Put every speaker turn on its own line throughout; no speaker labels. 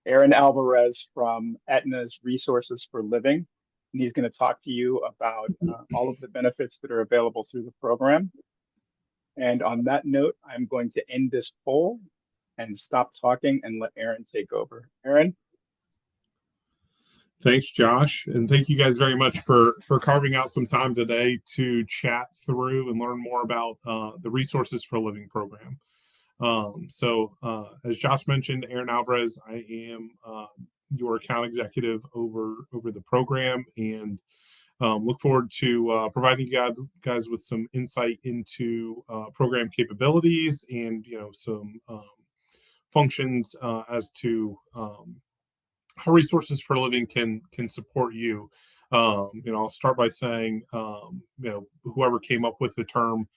Aaron Alvarez from Aetna's Resources for Living. And he's going to talk to you about all of the benefits that are available through the program. And on that note, I'm going to end this poll and stop talking and let Aaron take over. Aaron?
Thanks, Josh, and thank you guys very much for carving out some time today to chat through and learn more about the Resources for Living program. As Josh mentioned, Aaron Alvarez, I am your account executive over the program, and look forward to providing you guys with some insight into program capabilities and some functions as to how Resources for Living can support you. I'll start by saying, whoever came up with the term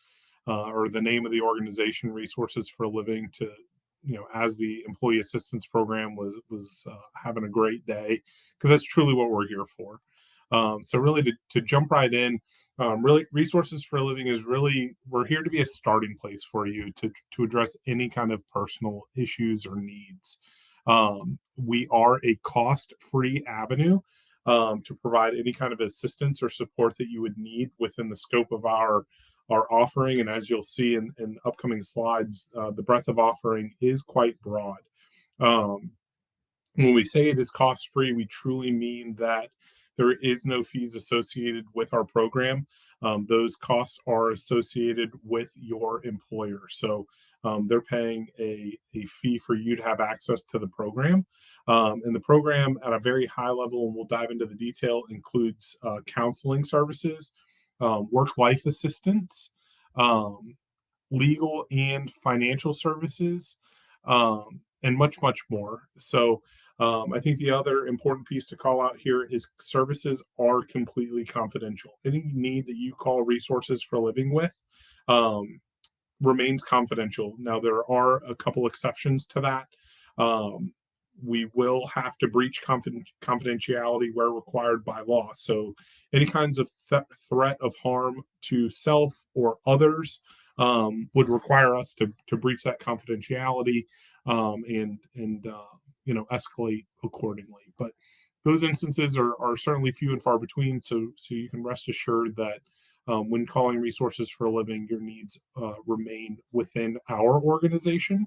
or the name of the organization, Resources for Living, to as the employee assistance program was having a great day, because that's truly what we're here for. So really to jump right in, really Resources for Living is really, we're here to be a starting place for you to address any kind of personal issues or needs. We are a cost-free avenue to provide any kind of assistance or support that you would need within the scope of our offering. And as you'll see in upcoming slides, the breadth of offering is quite broad. When we say it is cost-free, we truly mean that there is no fees associated with our program. Those costs are associated with your employer. So they're paying a fee for you to have access to the program. And the program at a very high level, and we'll dive into the detail, includes counseling services, work-life assistance, legal and financial services, and much, much more. So I think the other important piece to call out here is services are completely confidential. Any need that you call Resources for Living with remains confidential. Now, there are a couple exceptions to that. We will have to breach confidentiality where required by law. So any kinds of threat of harm to self or others would require us to breach that confidentiality and escalate accordingly. But those instances are certainly few and far between. So you can rest assured that when calling Resources for Living, your needs remain within our organization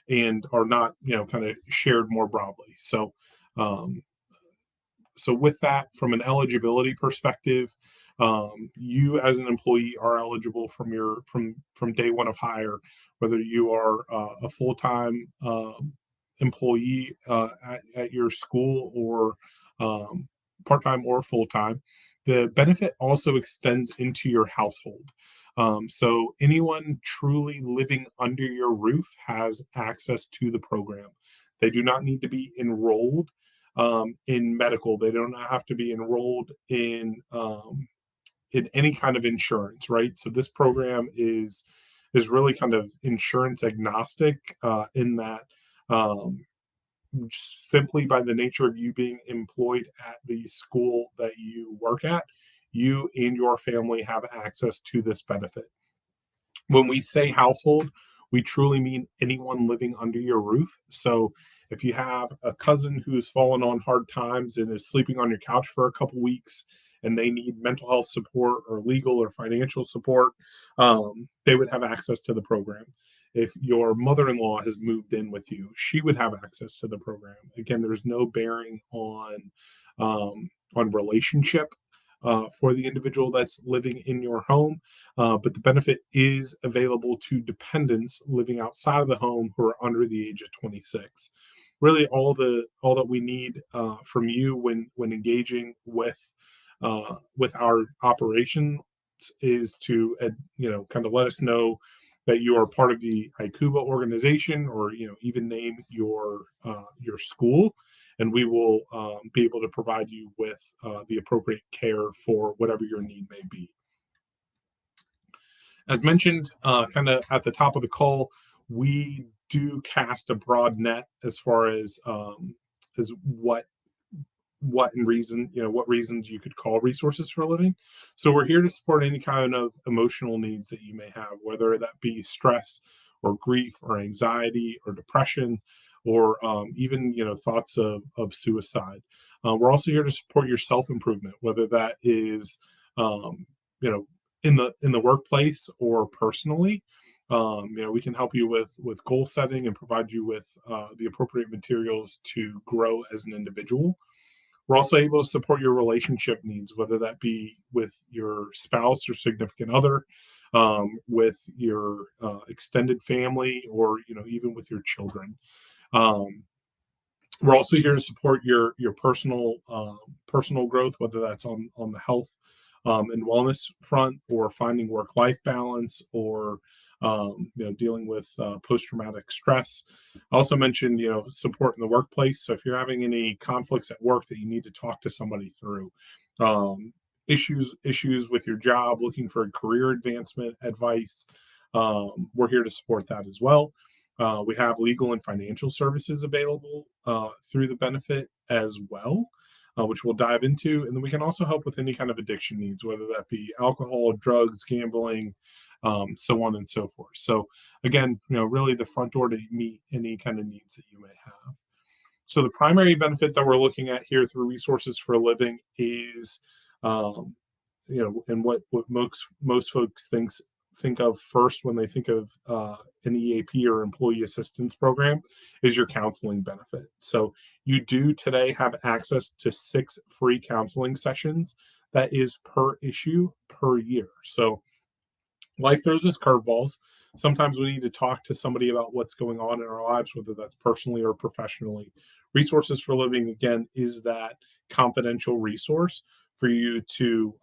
and are not, kind of shared more broadly. So with that, from an eligibility perspective, you as an employee are eligible from day one of hire, whether you are a full-time employee at your school or part-time or full-time. The benefit also extends into your household. So anyone truly living under your roof has access to the program. They do not need to be enrolled in medical. They don't have to be enrolled in any kind of insurance, right? So this program is really kind of insurance agnostic in that simply by the nature of you being employed at the school that you work at, you and your family have access to this benefit. When we say household, we truly mean anyone living under your roof. So if you have a cousin who's fallen on hard times and is sleeping on your couch for a couple weeks and they need mental health support or legal or financial support, they would have access to the program. If your mother-in-law has moved in with you, she would have access to the program. Again, there's no bearing on relationship for the individual that's living in your home, but the benefit is available to dependents living outside of the home who are under the age of 26. Really, all that we need from you when engaging with our operations is to kind of let us know that you are part of the ICUBA organization, or even name your school, and we will be able to provide you with the appropriate care for whatever your need may be. As mentioned, kind of at the top of the call, we do cast a broad net as far as what reasons you could call Resources for Living. So we're here to support any kind of emotional needs that you may have, whether that be stress or grief or anxiety or depression or even thoughts of suicide. We're also here to support your self-improvement, whether that is um, you know in the workplace or personally. We can help you with goal setting and provide you with the appropriate materials to grow as an individual. We're also able to support your relationship needs, whether that be with your spouse or significant other, with your extended family, or even with your children. Um, we're also here to support your personal growth, whether that's on the health and wellness front, or finding work life balance, or dealing with post traumatic stress. I also mentioned support in the workplace. So if you're having any conflicts at work that you need to talk to somebody through, um, issues with your job, looking for a career advancement advice, we're here to support that as well. We have legal and financial services available through the benefit as well, which we'll dive into. And then we can also help with any kind of addiction needs, whether that be alcohol, drugs, gambling, so on and so forth. So again, really the front door to meet any kind of needs that you may have. So the primary benefit that we're looking at here through Resources for a Living is, um, and what most folks think of first when they think of an EAP or employee assistance program, is your counseling benefit. So you do today have access to 6 free counseling sessions. That is per issue per year. So life throws us curveballs. Sometimes we need to talk to somebody about what's going on in our lives, whether that's personally or professionally. Resources for Living, again, is that confidential resource for you to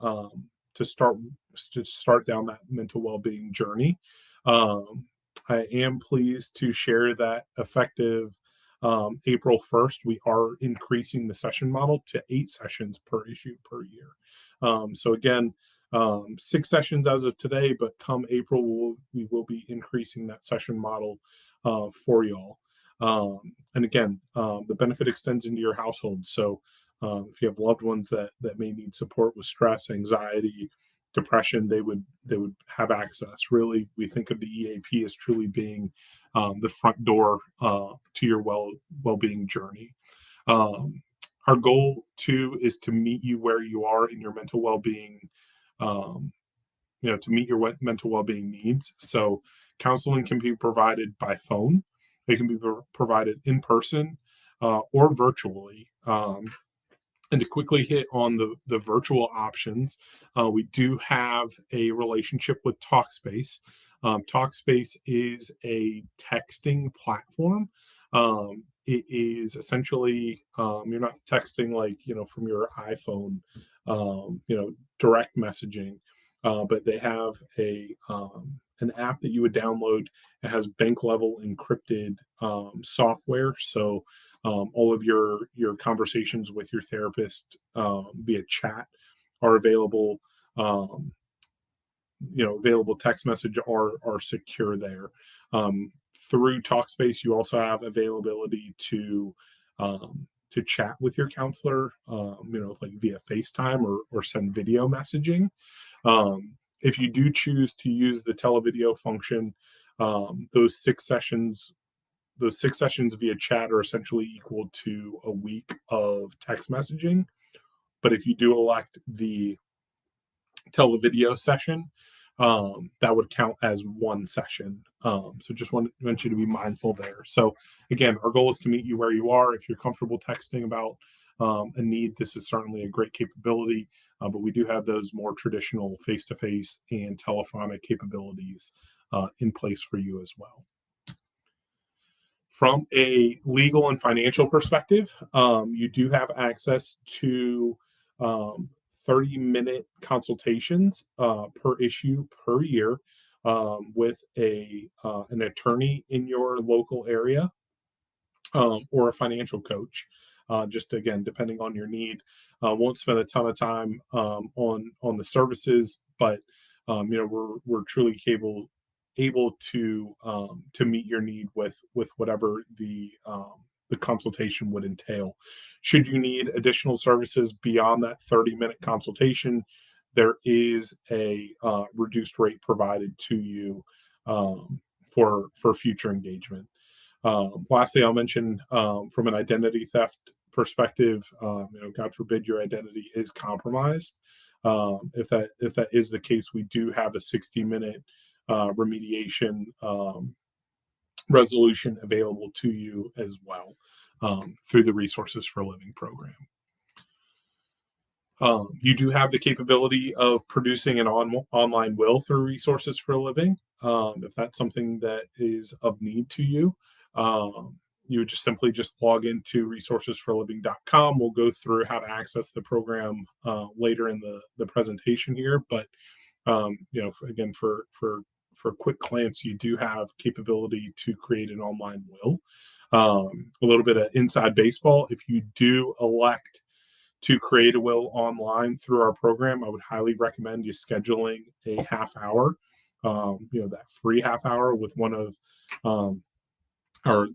start down that mental well-being journey. I am pleased to share that effective April 1st, we are increasing the session model to 8 sessions per issue per year. So again, 6 sessions as of today, but come April, we will be increasing that session model for y'all. And again, the benefit extends into your household. So if you have loved ones that may need support with stress, anxiety, depression, they would have access. Really, we think of the EAP as truly being the front door to your well-being journey. Our goal too is to meet you where you are in your mental well-being, um, to meet your mental well-being needs. So counseling can be provided by phone. It can be provided in person or virtually. And to quickly hit on the virtual options, we do have a relationship with Talkspace. Talkspace is a texting platform. It is essentially, you're not texting like from your iPhone, direct messaging, but they have an app that you would download. It has bank level encrypted software, so all of your conversations with your therapist via chat are available. Available text message are secure there. Through Talkspace, you also have availability to chat with your counselor, like via FaceTime or send video messaging. If you do choose to use the televideo function, those 6 sessions via chat are essentially equal to a week of text messaging. But if you do elect the televideo session, that would count as 1 session. So just want you to be mindful there. So again, our goal is to meet you where you are. If you're comfortable texting about a need, this is certainly a great capability. But we do have those more traditional face-to-face and telephonic capabilities in place for you as well. From a legal and financial perspective, you do have access to 30-minute consultations per issue per year with an attorney in your local area, or a financial coach. Just again, depending on your need, won't spend a ton of time on the services, but we're truly able to meet your need with whatever the consultation would entail. Should you need additional services beyond that 30-minute consultation, there is a reduced rate provided to you for future engagement. Lastly, I'll mention from an identity theft perspective, God forbid your identity is compromised. If that is the case, we do have a 60-minute remediation resolution available to you as well through the Resources for Living program. You do have the capability of producing an online will through Resources for Living. If that's something that is of need to you, you would just simply log into resourcesforliving.com. We'll go through how to access the program later in the presentation here. But again, for a quick glance, you do have capability to create an online will. A little bit of inside baseball. If you do elect to create a will online through our program, I would highly recommend you scheduling a half hour, that free half hour with one of our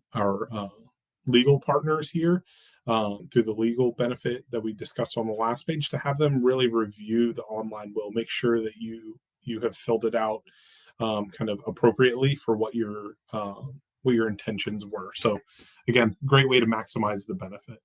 legal partners here through the legal benefit that we discussed on the last page, to have them really review the online will, make sure that you have filled it out kind of appropriately for what your intentions were. So again, great way to maximize the benefit.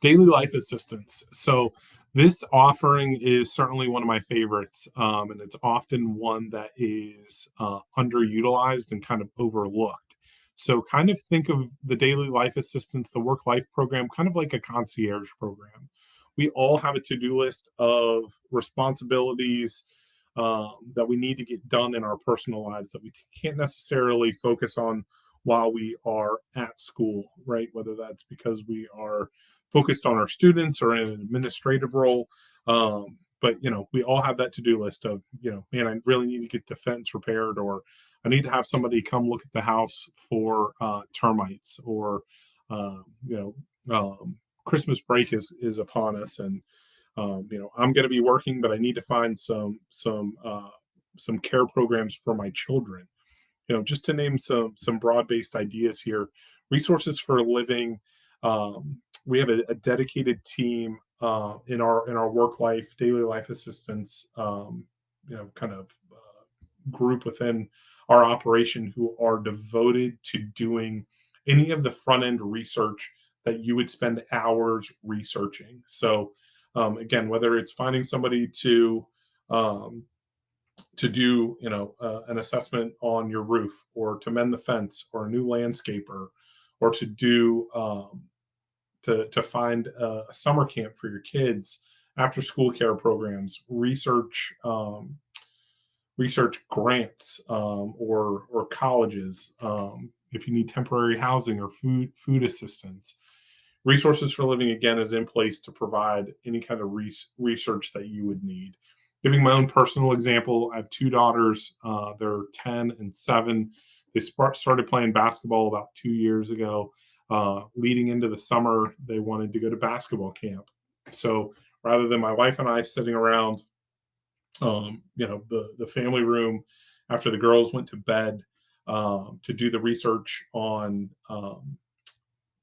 Daily life assistance. So this offering is certainly one of my favorites, and it's often one that is underutilized and kind of overlooked. So kind of think of the daily life assistance, the work life program, kind of like a concierge program. We all have a to-do list of responsibilities that we need to get done in our personal lives that we can't necessarily focus on while we are at school, right? Whether that's because we are focused on our students or in an administrative role. But we all have that to-do list of, man, I really need to get the fence repaired, or I need to have somebody come look at the house for termites, or Christmas break is upon us, and I'm going to be working, but I need to find some care programs for my children. Just to name some broad-based ideas here. Resources for Living. We have a dedicated team in our work life, daily life assistance, kind of group within our operation, who are devoted to doing any of the front end research that you would spend hours researching. So again, whether it's finding somebody to do an assessment on your roof, or to mend the fence, or a new landscaper, or to do to find a summer camp for your kids, after school care programs, research grants, or colleges, if you need temporary housing or food assistance. Resources for Living, again, is in place to provide any kind of research that you would need. Giving my own personal example, I have two daughters. They're 10 and 7. They started playing basketball about 2 years ago. Leading into the summer, they wanted to go to basketball camp. So rather than my wife and I sitting around, the family room after the girls went to bed to do the research on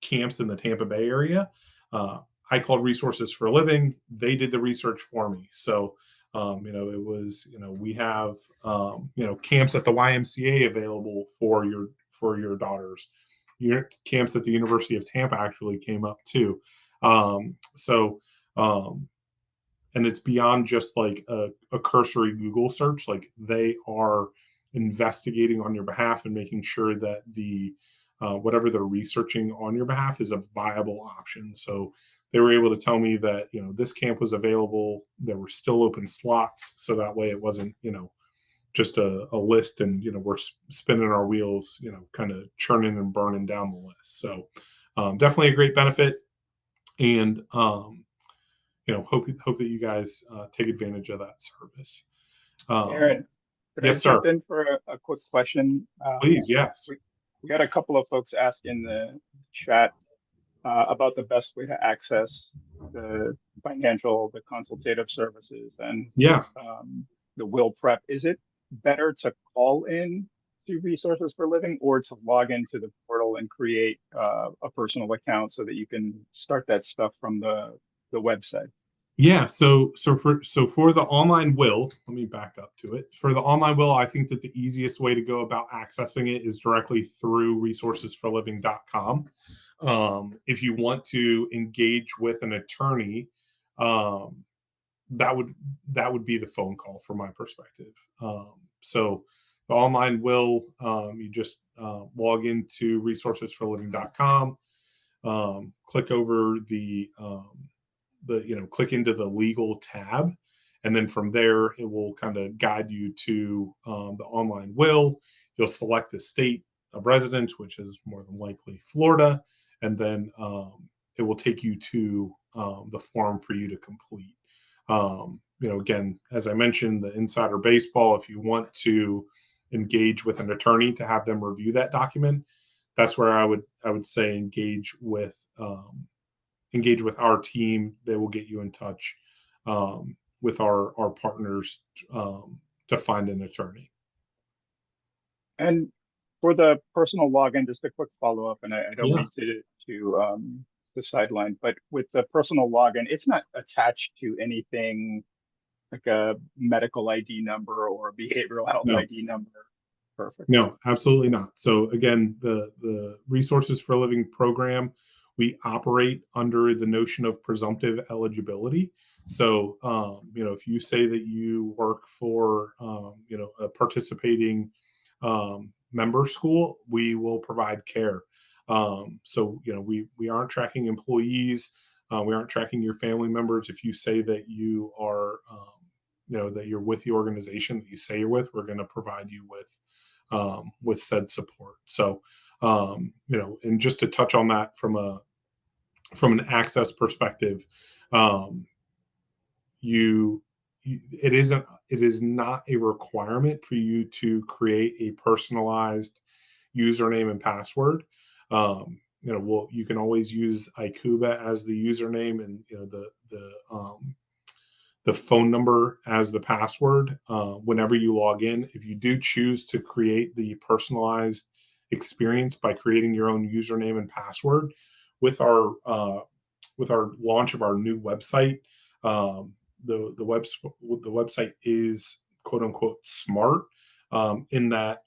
camps in the Tampa Bay area, I called Resources for Living. They did the research for me. So it was, we have, camps at the YMCA available for your daughters. Camps at the University of Tampa actually came up too. And it's beyond just like a cursory Google search. Like, they are investigating on your behalf and making sure that the whatever they're researching on your behalf is a viable option. So they were able to tell me that, this camp was available. There were still open slots. So that way it wasn't, just a list, and, we're spinning our wheels, kind of churning and burning down the list. So definitely a great benefit. And, hope that you guys take advantage of that service.
Aaron, could I
Yes, sir.
jump in for a quick question?
Please, yes.
We got a couple of folks ask in the chat about the best way to access the the consultative services, and
Yeah.
the will prep. Is it better to call in to Resources for Living, or to log into the portal and create a personal account so that you can start that stuff from the website?
Yeah, so for the online will, let me back up to it. For the online will, I think that the easiest way to go about accessing it is directly through resourcesforliving.com. If you want to engage with an attorney, um, that would that would be the phone call from my perspective. So the online will, you just log into resourcesforliving.com, click over click into the legal tab, and then from there it will kind of guide you to the online will. You'll select the state of residence, which is more than likely Florida, and then it will take you to the form for you to complete. Again, as I mentioned, the insider baseball, if you want to engage with an attorney to have them review that document, that's where I would say engage with our team. They will get you in touch with our partners to find an attorney.
And for the personal login, just a quick follow-up, and I don't
Yeah.
mean to sideline, but with the personal login, it's not attached to anything like a medical ID number or a behavioral health
No.
ID number. Perfect.
No, absolutely not. So again, the Resources for Living program, we operate under the notion of presumptive eligibility. So if you say that you work for a participating member school, we will provide care. We aren't tracking employees, we aren't tracking your family members. If you say that you are that you're with the organization that you say you're with, we're going to provide you with said support. So, and just to touch on that from an access perspective, um, it is not a requirement for you to create a personalized username and password. You can always use ICUBA as the username, and the phone number as the password whenever you log in. If you do choose to create the personalized experience by creating your own username and password with our launch of our new website, the website is quote unquote smart, in that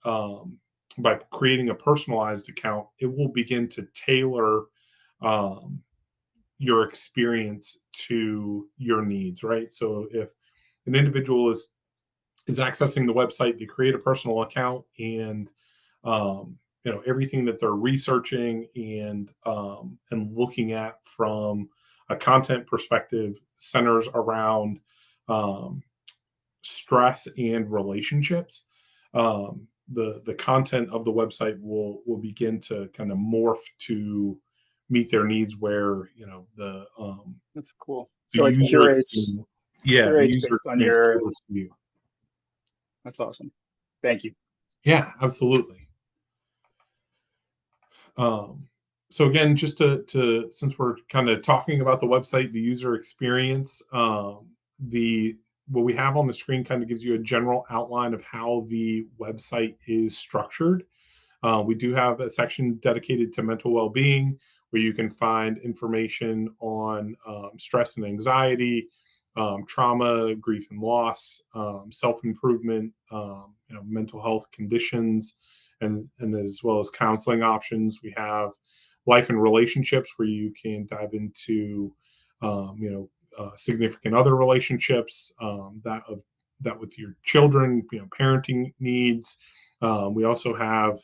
by creating a personalized account, it will begin to tailor um, your experience to your needs, right? So if an individual is accessing the website to create a personal account, and everything that they're researching and looking at from a content perspective centers around um, stress and relationships. The content of the website will begin to kind of morph to meet their needs, where
That's cool.
the
So it
user experience, yeah, the
curates
user
based on
experience
your.
caters to you.
That's awesome. Thank you.
Yeah, absolutely. Um, so again, just to since we're kind of talking about the website, the user experience, the what we have on the screen kind of gives you a general outline of how the website is structured. We do have a section dedicated to mental well-being, where you can find information on stress and anxiety, trauma, grief and loss, self-improvement, mental health conditions, and as well as counseling options. We have life and relationships, where you can dive into significant other relationships, that with your children, parenting needs. We also have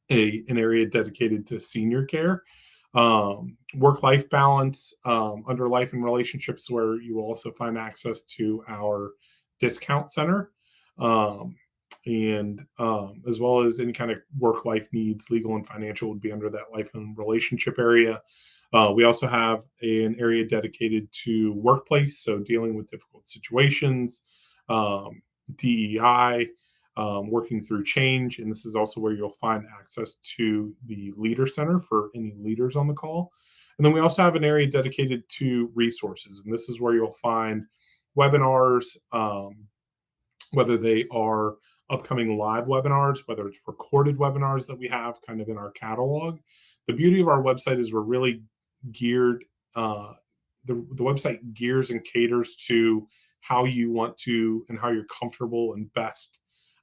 an area dedicated to senior care, work life balance, under life and relationships, where you will also find access to our discount center, um, and as well as any kind of work life needs. Legal and financial would be under that life and relationship area. We also have an area dedicated to workplace, so dealing with difficult situations, DEI, working through change. And this is also where you'll find access to the Leader Center for any leaders on the call. And then we also have an area dedicated to resources. And this is where you'll find webinars, whether they are upcoming live webinars, whether it's recorded webinars that we have kind of in our catalog. The beauty of our website is we're really geared the website gears and caters to how you want to and how you're comfortable and best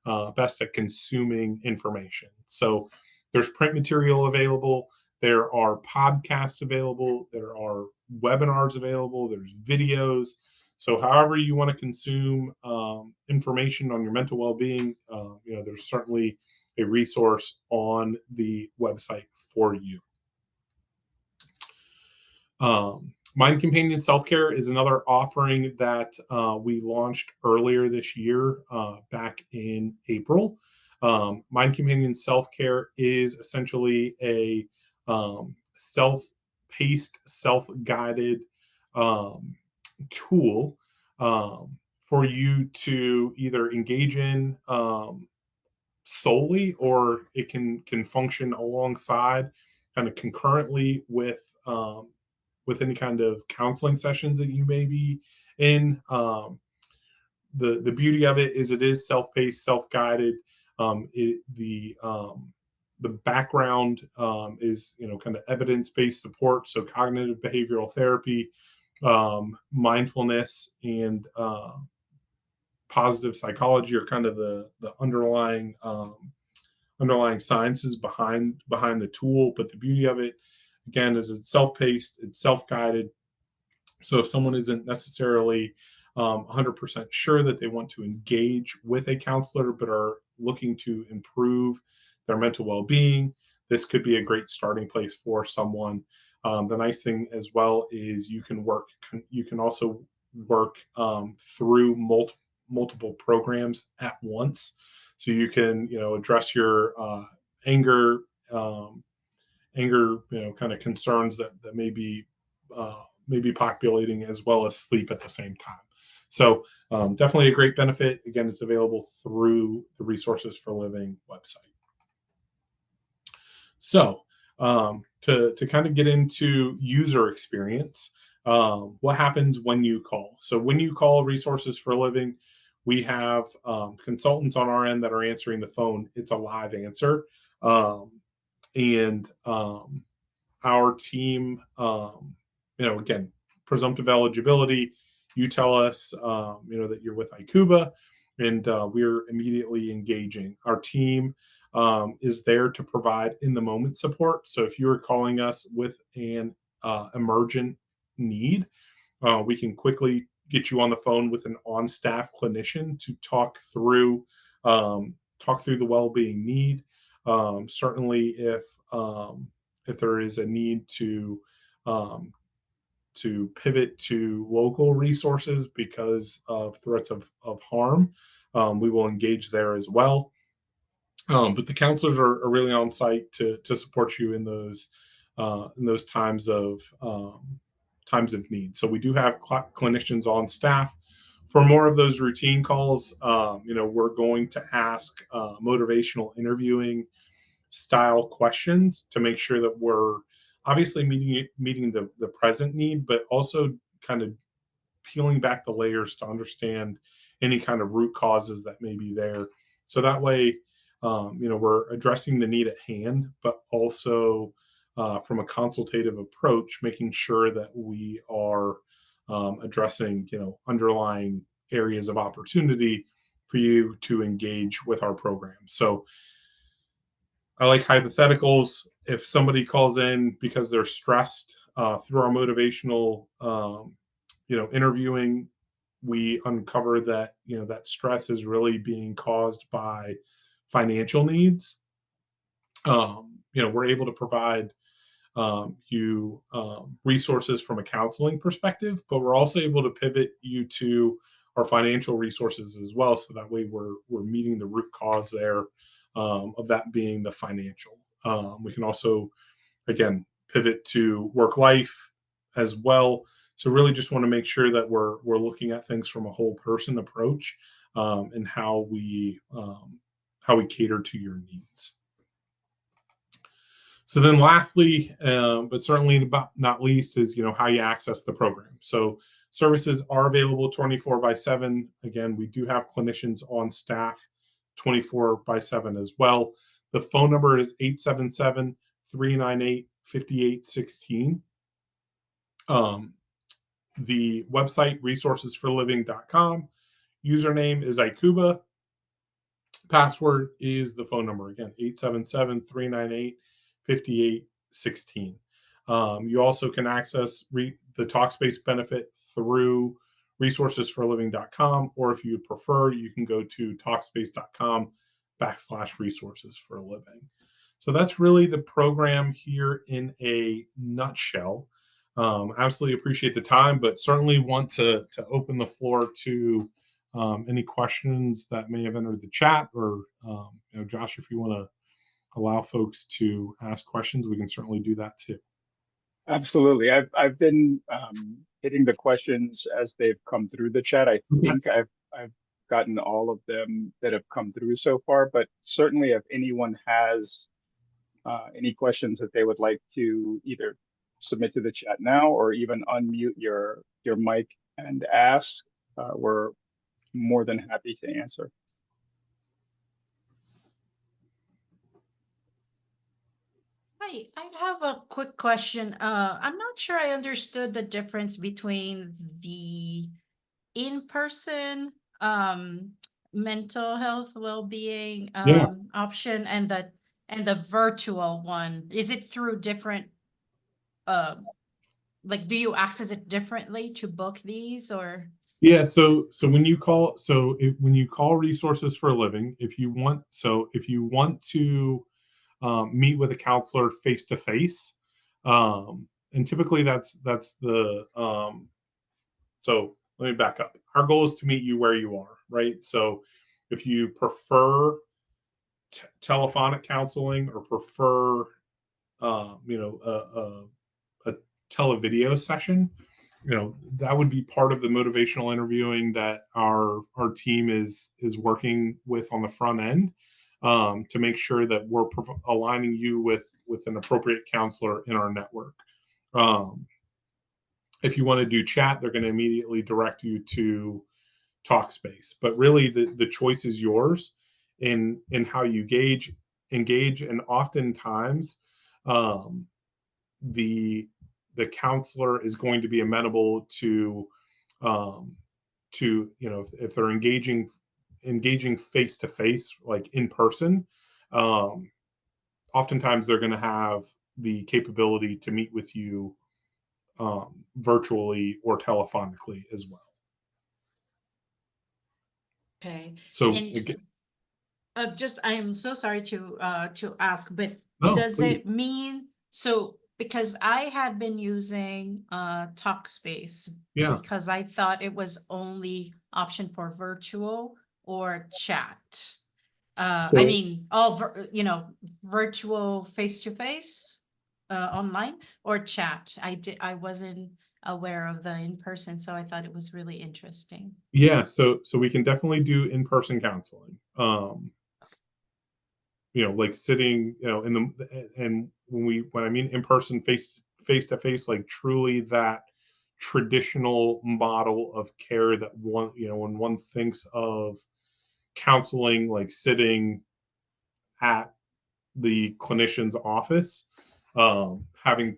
at consuming information. So there's print material available, there are podcasts available, there are webinars available, there's videos. So however you want to consume information on your mental well-being, there's certainly a resource on the website for you. Mind Companion Self Care is another offering that we launched earlier this year, back in April. Mind Companion Self Care is essentially a self-paced, self-guided tool for you to either engage in solely, or it can function alongside, kind of concurrently with any kind of counseling sessions that you may be in. The beauty of it is it is self-paced, self-guided. The background is kind of evidence-based support, so cognitive behavioral therapy, mindfulness, and positive psychology are kind of the underlying sciences behind the tool. But the beauty of it, again, is it's self-paced, it's self-guided. So if someone isn't necessarily 100% sure that they want to engage with a counselor, but are looking to improve their mental well-being, this could be a great starting place for someone. The nice thing as well is you can also work through multiple programs at once. So you can, address your anger, kind of concerns that may be populating, as well as sleep at the same time. So definitely a great benefit. Again, it's available through the Resources for Living website. So to kind of get into user experience, what happens when you call? So when you call Resources for Living, we have consultants on our end that are answering the phone. It's a live answer. And our team, again, presumptive eligibility, you tell us, that you're with ICUBA, and we're immediately engaging. Our team is there to provide in the moment support. So if you're calling us with an emergent need, we can quickly get you on the phone with an on-staff clinician to talk through the well-being need. Certainly, if there is a need to pivot to local resources because of threats of harm, we will engage there as well. But the counselors are really on site to support you in those times of need. So we do have clinicians on staff. For more of those routine calls, we're going to ask motivational interviewing style questions to make sure that we're obviously meeting the present need, but also kind of peeling back the layers to understand any kind of root causes that may be there. So that way, we're addressing the need at hand, but also from a consultative approach, making sure that we are addressing, underlying areas of opportunity for you to engage with our program. So I like hypotheticals. If somebody calls in because they're stressed, through our motivational, interviewing, we uncover that, that stress is really being caused by financial needs. We're able to provide you resources from a counseling perspective, but we're also able to pivot you to our financial resources as well. So that way we're meeting the root cause there, of that being the financial. We can also, again, pivot to work life as well. So really just want to make sure that we're looking at things from a whole person approach, and how we cater to your needs. So then lastly, but certainly not least, is, how you access the program. So services are available 24/7. Again, we do have clinicians on staff 24/7 as well. The phone number is 877-398-5816. The website, resourcesforliving.com. Username is ICUBA. Password is the phone number. Again, 877-398-5816. You also can access the Talkspace benefit through resourcesforliving.com, or if you prefer, you can go to talkspace.com/resources for a living. So that's really the program here in a nutshell. Absolutely appreciate the time, but certainly want to open the floor to any questions that may have entered the chat, or Josh, if you want to allow folks to ask questions, we can certainly do that too.
Absolutely. I've been hitting the questions as they've come through the chat. I
Okay.
think I've gotten all of them that have come through so far, but certainly if anyone has any questions that they would like to either submit to the chat now or even unmute your mic and ask, we're more than happy to answer.
Hi, I have a quick question. I'm not sure I understood the difference between the in-person mental health well-being
Yeah.
option and the virtual one. Is it through different like do you access it differently to book these or?
Yeah, so when you call when you call Resources for a Living, if you want to meet with a counselor face to face, and typically that's the so let me back up. Our goal is to meet you where you are, right? So if you prefer telephonic counseling or prefer a televideo session, that would be part of the motivational interviewing that our team is working with on the front end, to make sure that we're aligning you with an appropriate counselor in our network. If you want to do chat, they're going to immediately direct you to Talkspace, but really the choice is yours in how you engage, and oftentimes um, the counselor is going to be amenable to if they're engaging face to face, like in person. Oftentimes they're going to have the capability to meet with you virtually or telephonically as well.
Okay.
So
And
again,
just I am so sorry to ask, but
no,
does
please.
it mean so because I had been using Talkspace
Yeah.
because I thought it was only option for virtual or chat. I
So
mean, virtual face to face, online or chat. I wasn't aware of the in person, so I thought it was really interesting.
yeah, so we can definitely do in-person counseling. Like sitting, in the and when I mean in person, face to face, like truly that traditional model of care that when one thinks of counseling, like sitting at the clinician's office, having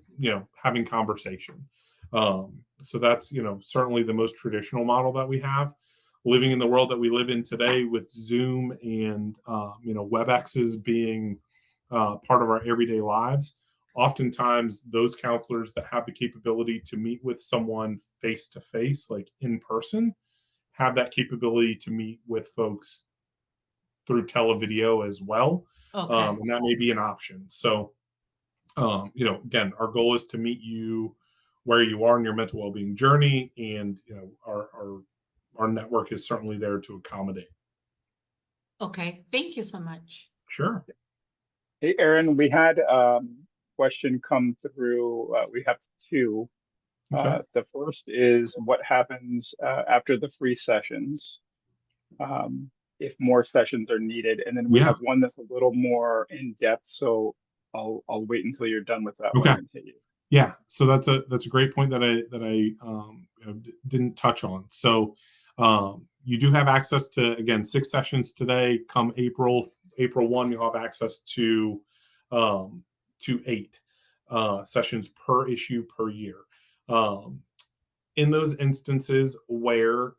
conversation. So that's certainly the most traditional model that we have. Living in the world that we live in today with Zoom and WebExes being part of our everyday lives, oftentimes those counselors that have the capability to meet with someone face to face, like in person, have that capability to meet with folks through televideo as well.
Okay.
And that may be an option. So, again, our goal is to meet you where you are in your mental well-being journey, and our network is certainly there to accommodate.
Okay. Thank you so much.
Sure.
Hey, Aaron, we had question come through. We have two.
Okay.
The first is what happens after the free sessions, if more sessions are needed. And then we
Yeah.
have one that's a little more in depth. So I'll wait until you're done with that one
Okay.
and hit you.
Yeah. So that's a great point that I didn't touch on. So you do have access to, again, 6 sessions today. Come April 1, you'll have access to 8 sessions per issue per year. in those instances where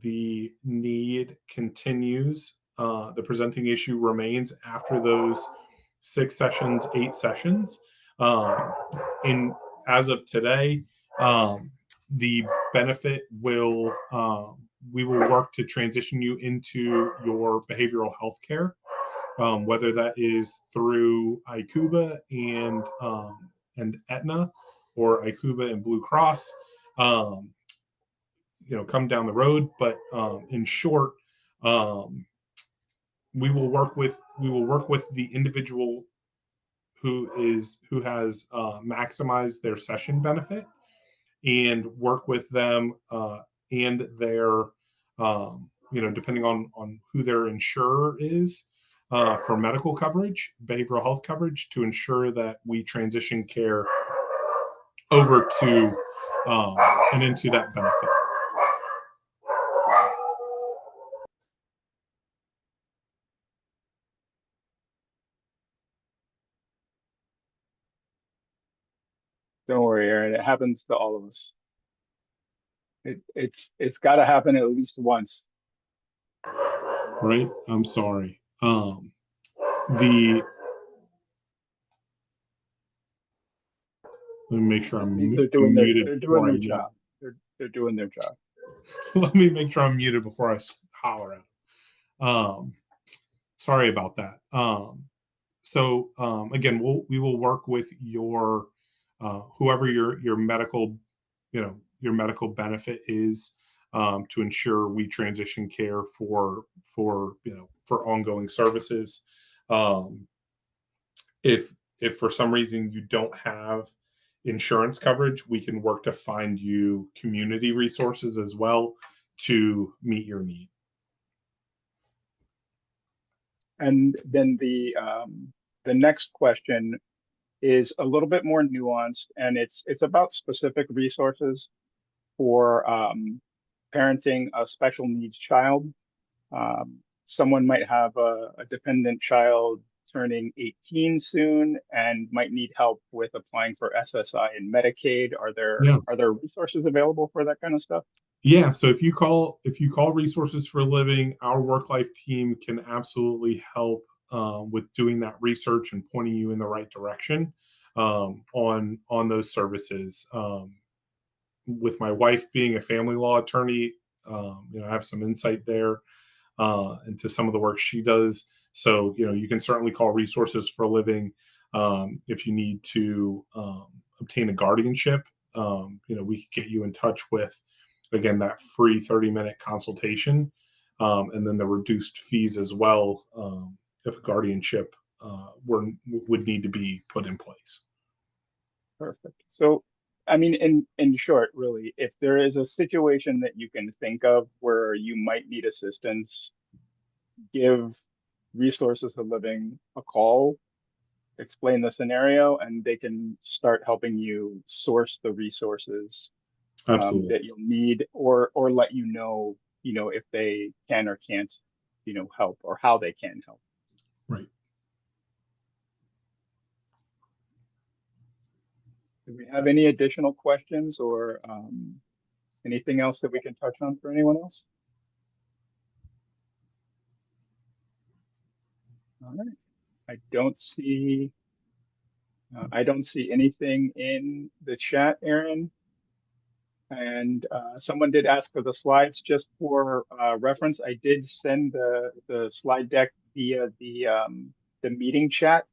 the need continues, the presenting issue remains after those 6 sessions, 8 sessions. Um, in as of today, the benefit will we will work to transition you into your behavioral health care, whether that is through ICUBA and Aetna, or ICUBA and Blue Cross. Um, come down the road, but in short, um, we will work with the individual who has maximized their session benefit, and work with them and their depending on who their insurer is, for medical coverage, behavioral health coverage, to ensure that we transition care over to and into that benefit.
Don't worry, Aaron. It happens to all of us. It's got to happen at least once.
Right? I'm sorry. The Let me make sure
This
I'm,
means
I'm muted
they're doing
before I
their
yell.
job. They're doing their job.
Let me make sure I'm muted before I holler at them. Sorry about that. So again, we will work with your whoever your medical your medical benefit is, to ensure we transition care for ongoing services. Um, if for some reason you don't have insurance coverage, we can work to find you community resources as well to meet your need.
And then the next question is a little bit more nuanced, and it's about specific resources for parenting a special needs child. Someone might have a dependent child turning 18 soon and might need help with applying for SSI and Medicaid.
Yeah.
Are there resources available for that kind of stuff?
Yeah, so if you call Resources for a Living, our work life team can absolutely help with doing that research and pointing you in the right direction, on those services. With my wife being a family law attorney, I have some insight there into some of the work she does. So you can certainly call Resources for a Living if you need to obtain a guardianship. We can get you in touch with, again, that free 30-minute consultation, and then the reduced fees as well, if a guardianship would need to be put in place.
Perfect. So, I mean, in short, really, if there is a situation that you can think of where you might need assistance, give Resources of Living a call, explain the scenario, and they can start helping you source the resources
Absolutely.
that you'll need, or let if they can or can't, help, or how they can help.
Right.
Do we have any additional questions or anything else that we can touch on for anyone else? All right. I don't see anything in the chat, Aaron. And someone did ask for the slides. Just for reference, I did send the slide deck via the meeting chat.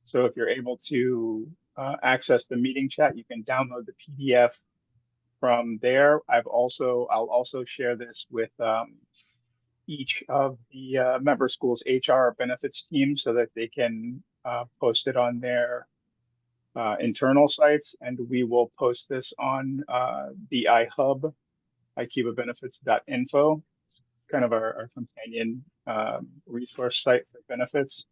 So if you're able to access the meeting chat, you can download the PDF from there. I'll also share this with each of the member schools' HR benefits team so that they can post it on their internal sites, and we will post this on the iHub, ICUBAbenefits.info. It's kind of our companion resource site for benefits.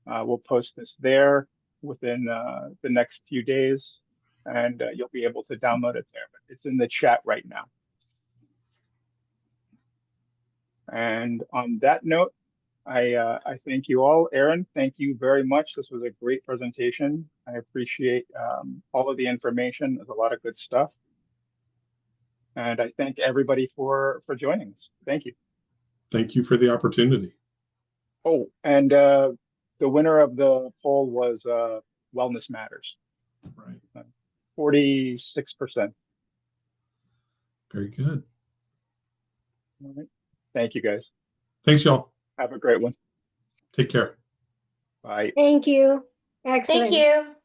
We'll post this there within the next few days, and you'll be able to download it there. But it's in the chat right now. And on that note, I thank you all. Aaron, thank you very much. This was a great presentation. I appreciate all of the information. There's a lot of good stuff. And I thank everybody for joining us. Thank you.
Thank you for the opportunity.
Oh, and the winner of the poll was Wellness Matters,
Right.
46%.
Very good.
All right. Thank you, guys.
Thanks, y'all.
Have a great one.
Take care.
Bye.
Thank you.
Thank
Excellent.
you.